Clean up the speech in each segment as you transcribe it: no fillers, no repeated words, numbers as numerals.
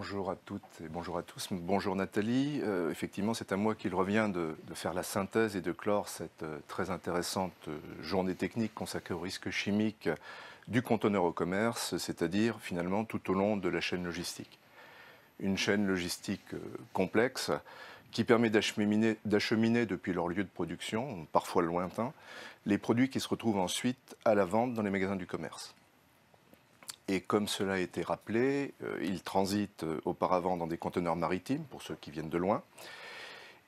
Bonjour à toutes et bonjour à tous. Bonjour Nathalie. Effectivement, c'est à moi qu'il revient de faire la synthèse et de clore cette très intéressante journée technique consacrée aux risques chimiques du conteneur au commerce, c'est-à-dire finalement tout au long de la chaîne logistique. Une chaîne logistique complexe qui permet d'acheminer depuis leur lieu de production, parfois lointain, les produits qui se retrouvent ensuite à la vente dans les magasins du commerce. Et comme cela a été rappelé, ils transitent auparavant dans des conteneurs maritimes, pour ceux qui viennent de loin,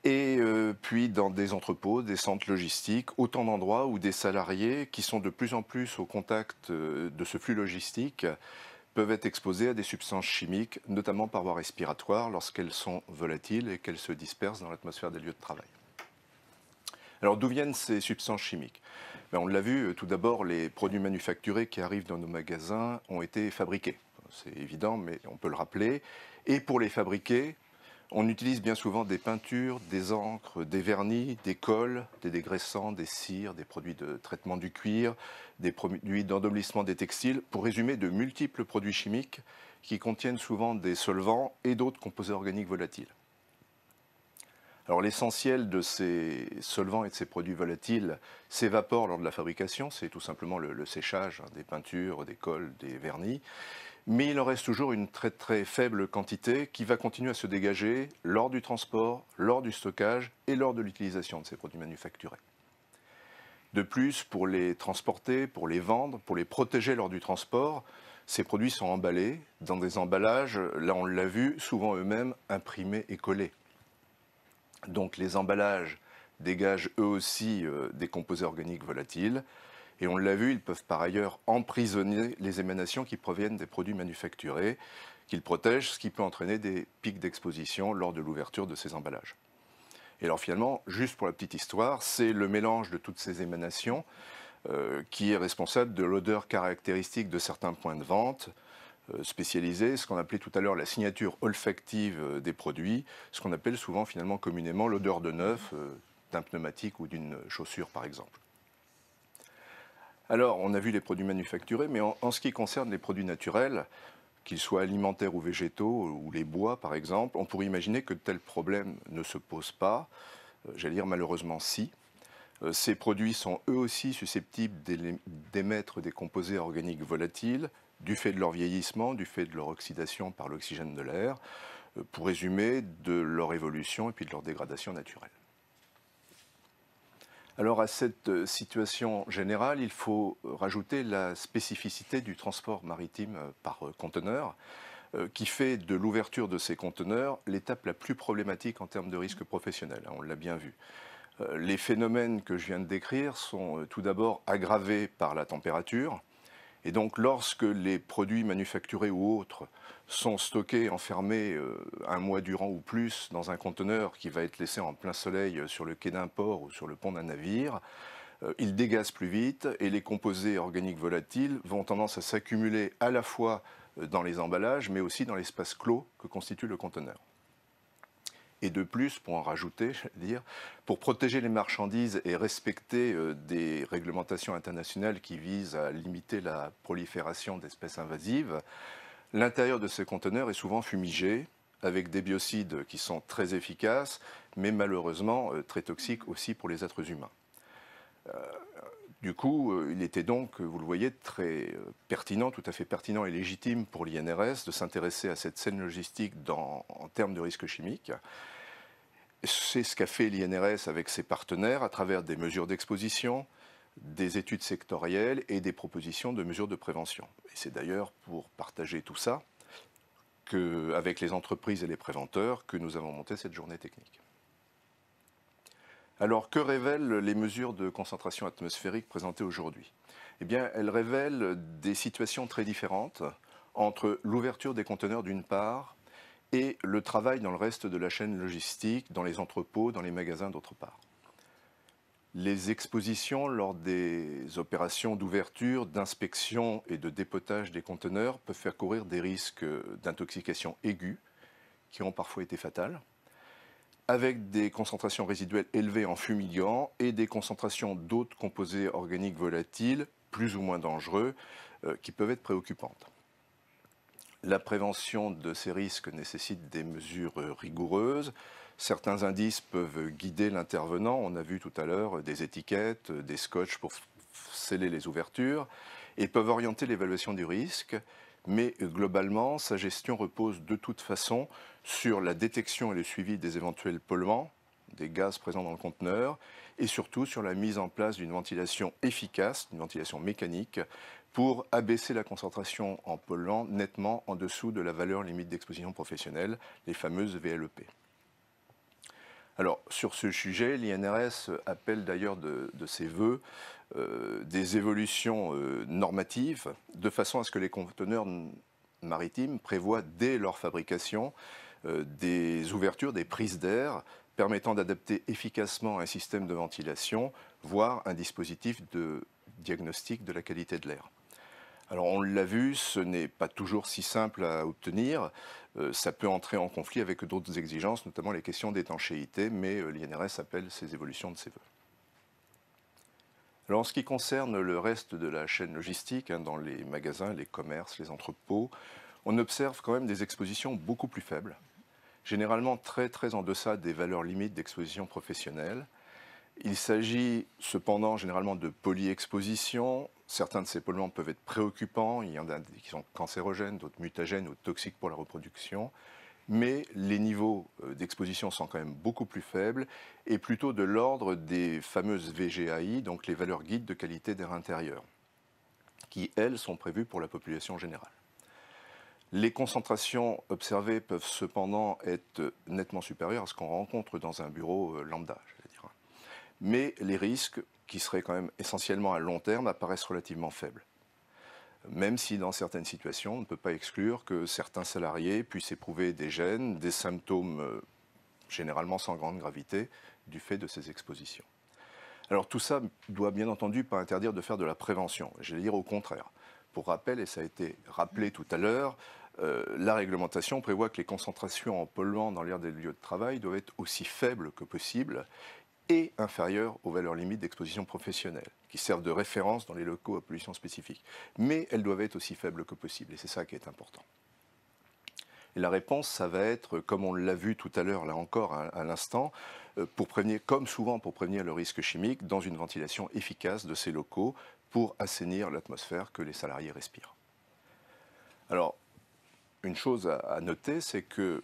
et puis dans des entrepôts, des centres logistiques, autant d'endroits où des salariés qui sont de plus en plus au contact de ce flux logistique peuvent être exposés à des substances chimiques, notamment par voie respiratoire, lorsqu'elles sont volatiles et qu'elles se dispersent dans l'atmosphère des lieux de travail. Alors d'où viennent ces substances chimiques? On l'a vu, tout d'abord, les produits manufacturés qui arrivent dans nos magasins ont été fabriqués. C'est évident, mais on peut le rappeler. Et pour les fabriquer, on utilise bien souvent des peintures, des encres, des vernis, des colles, des dégraissants, des cires, des produits de traitement du cuir, des produits d'ennoblissement des textiles, pour résumer de multiples produits chimiques qui contiennent souvent des solvants et d'autres composés organiques volatiles. Alors l'essentiel de ces solvants et de ces produits volatiles s'évapore lors de la fabrication, c'est tout simplement le séchage des peintures, des colles, des vernis, mais il en reste toujours une très très faible quantité qui va continuer à se dégager lors du transport, lors du stockage et lors de l'utilisation de ces produits manufacturés. De plus, pour les transporter, pour les vendre, pour les protéger lors du transport, ces produits sont emballés dans des emballages, là on l'a vu, souvent eux-mêmes imprimés et collés. Donc les emballages dégagent eux aussi des composés organiques volatiles. Et on l'a vu, ils peuvent par ailleurs emprisonner les émanations qui proviennent des produits manufacturés, qu'ils protègent, ce qui peut entraîner des pics d'exposition lors de l'ouverture de ces emballages. Et alors finalement, juste pour la petite histoire, c'est le mélange de toutes ces émanations qui est responsable de l'odeur caractéristique de certains points de vente, spécialisé, ce qu'on appelait tout à l'heure la signature olfactive des produits, ce qu'on appelle souvent finalement communément l'odeur de neuf d'un pneumatique ou d'une chaussure par exemple. Alors on a vu les produits manufacturés, mais en ce qui concerne les produits naturels, qu'ils soient alimentaires ou végétaux, ou les bois par exemple, on pourrait imaginer que de tels problèmes ne se posent pas, j'allais dire malheureusement si. Ces produits sont eux aussi susceptibles d'émettre des composés organiques volatiles du fait de leur vieillissement, du fait de leur oxydation par l'oxygène de l'air, pour résumer, de leur évolution et puis de leur dégradation naturelle. Alors à cette situation générale, il faut rajouter la spécificité du transport maritime par conteneur, qui fait de l'ouverture de ces conteneurs l'étape la plus problématique en termes de risque professionnel, on l'a bien vu. Les phénomènes que je viens de décrire sont tout d'abord aggravés par la température. Et donc lorsque les produits manufacturés ou autres sont stockés, enfermés un mois durant ou plus dans un conteneur qui va être laissé en plein soleil sur le quai d'un port ou sur le pont d'un navire, ils dégazent plus vite et les composés organiques volatiles vont tendance à s'accumuler à la fois dans les emballages mais aussi dans l'espace clos que constitue le conteneur. Et de plus, pour en rajouter, pour protéger les marchandises et respecter des réglementations internationales qui visent à limiter la prolifération d'espèces invasives, l'intérieur de ces conteneurs est souvent fumigé avec des biocides qui sont très efficaces, mais malheureusement très toxiques aussi pour les êtres humains. Du coup, il était donc, vous le voyez, très pertinent, tout à fait pertinent et légitime pour l'INRS de s'intéresser à cette chaîne logistique en termes de risques chimiques. C'est ce qu'a fait l'INRS avec ses partenaires à travers des mesures d'exposition, des études sectorielles et des propositions de mesures de prévention. Et c'est d'ailleurs pour partager tout ça avec les entreprises et les préventeurs que nous avons monté cette journée technique. Alors, que révèlent les mesures de concentration atmosphérique présentées aujourd'hui? Eh bien, elles révèlent des situations très différentes entre l'ouverture des conteneurs d'une part et le travail dans le reste de la chaîne logistique, dans les entrepôts, dans les magasins d'autre part. Les expositions lors des opérations d'ouverture, d'inspection et de dépotage des conteneurs peuvent faire courir des risques d'intoxication aiguë qui ont parfois été fatales, avec des concentrations résiduelles élevées en fumigants et des concentrations d'autres composés organiques volatiles, plus ou moins dangereux, qui peuvent être préoccupantes. La prévention de ces risques nécessite des mesures rigoureuses. Certains indices peuvent guider l'intervenant. On a vu tout à l'heure des étiquettes, des scotch pour sceller les ouvertures, et peuvent orienter l'évaluation du risque. Mais globalement, sa gestion repose de toute façon sur la détection et le suivi des éventuels polluants, des gaz présents dans le conteneur, et surtout sur la mise en place d'une ventilation efficace, une ventilation mécanique, pour abaisser la concentration en polluants nettement en dessous de la valeur limite d'exposition professionnelle, les fameuses VLEP. Alors, sur ce sujet, l'INRS appelle d'ailleurs de ses voeux des évolutions normatives, de façon à ce que les conteneurs maritimes prévoient dès leur fabrication des ouvertures, des prises d'air permettant d'adapter efficacement un système de ventilation, voire un dispositif de diagnostic de la qualité de l'air. Alors on l'a vu, ce n'est pas toujours si simple à obtenir. Ça peut entrer en conflit avec d'autres exigences, notamment les questions d'étanchéité, mais l'INRS appelle ces évolutions de ses voeux. Alors en ce qui concerne le reste de la chaîne logistique, dans les magasins, les commerces, les entrepôts, on observe quand même des expositions beaucoup plus faibles, généralement très en deçà des valeurs limites d'exposition professionnelle. Il s'agit cependant généralement de polyexposition. Certains de ces polluants peuvent être préoccupants. Il y en a qui sont cancérogènes, d'autres mutagènes ou toxiques pour la reproduction. Mais les niveaux d'exposition sont quand même beaucoup plus faibles et plutôt de l'ordre des fameuses VGAI, donc les valeurs guides de qualité d'air intérieur, qui, elles, sont prévues pour la population générale. Les concentrations observées peuvent cependant être nettement supérieures à ce qu'on rencontre dans un bureau lambda, je vais dire. Mais les risques, qui seraient quand même essentiellement à long terme, apparaissent relativement faibles. Même si dans certaines situations, on ne peut pas exclure que certains salariés puissent éprouver des gènes, des symptômes généralement sans grande gravité du fait de ces expositions. Alors tout ça doit bien entendu pas interdire de faire de la prévention, je vais dire au contraire. Pour rappel, et ça a été rappelé tout à l'heure, la réglementation prévoit que les concentrations en polluants dans l'air des lieux de travail doivent être aussi faibles que possible et inférieures aux valeurs limites d'exposition professionnelle, qui servent de référence dans les locaux à pollution spécifique. Mais elles doivent être aussi faibles que possible, et c'est ça qui est important. Et la réponse, ça va être, comme on l'a vu tout à l'heure, là encore, à l'instant, pour prévenir, comme souvent pour prévenir le risque chimique, dans une ventilation efficace de ces locaux pour assainir l'atmosphère que les salariés respirent. Alors, une chose à noter, c'est que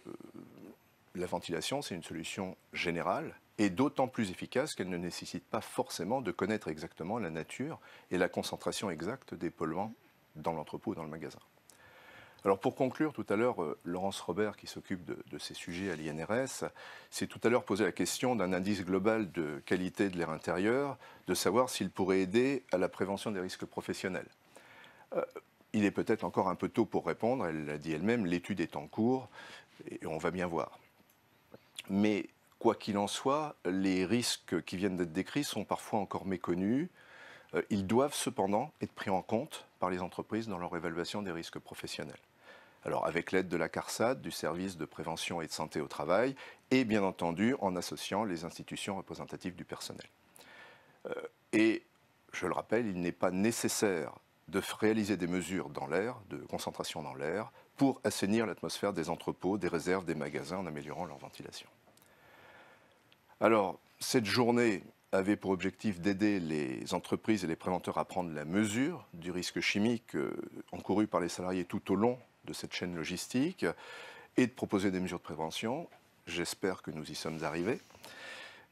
la ventilation, c'est une solution générale et d'autant plus efficace qu'elle ne nécessite pas forcément de connaître exactement la nature et la concentration exacte des polluants dans l'entrepôt ou dans le magasin. Alors pour conclure, tout à l'heure, Laurence Robert, qui s'occupe de ces sujets à l'INRS, s'est tout à l'heure posé la question d'un indice global de qualité de l'air intérieur, de savoir s'il pourrait aider à la prévention des risques professionnels. Il est peut-être encore un peu tôt pour répondre, elle l'a dit elle-même, l'étude est en cours et on va bien voir. Mais quoi qu'il en soit, les risques qui viennent d'être décrits sont parfois encore méconnus. Ils doivent cependant être pris en compte par les entreprises dans leur évaluation des risques professionnels. Alors avec l'aide de la CARSAT, du service de prévention et de santé au travail, et bien entendu en associant les institutions représentatives du personnel. Et je le rappelle, il n'est pas nécessaire de réaliser des mesures dans l'air, de concentration dans l'air, pour assainir l'atmosphère des entrepôts, des réserves, des magasins en améliorant leur ventilation. Alors, cette journée avait pour objectif d'aider les entreprises et les préventeurs à prendre la mesure du risque chimique encouru par les salariés tout au long de cette chaîne logistique et de proposer des mesures de prévention. J'espère que nous y sommes arrivés.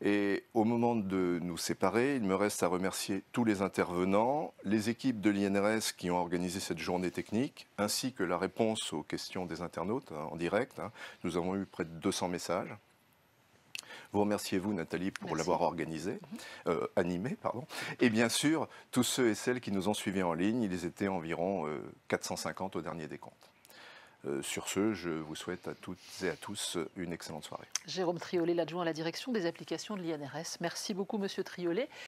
Et au moment de nous séparer, il me reste à remercier tous les intervenants, les équipes de l'INRS qui ont organisé cette journée technique, ainsi que la réponse aux questions des internautes en direct. Nous avons eu près de 200 messages. Vous remerciez, vous, Nathalie, pour l'avoir animé. Et bien sûr, tous ceux et celles qui nous ont suivis en ligne, ils étaient environ 450 au dernier décompte. Sur ce, je vous souhaite à toutes et à tous une excellente soirée. Jérôme Triolet, l'adjoint à la direction des applications de l'INRS. Merci beaucoup, Monsieur Triolet.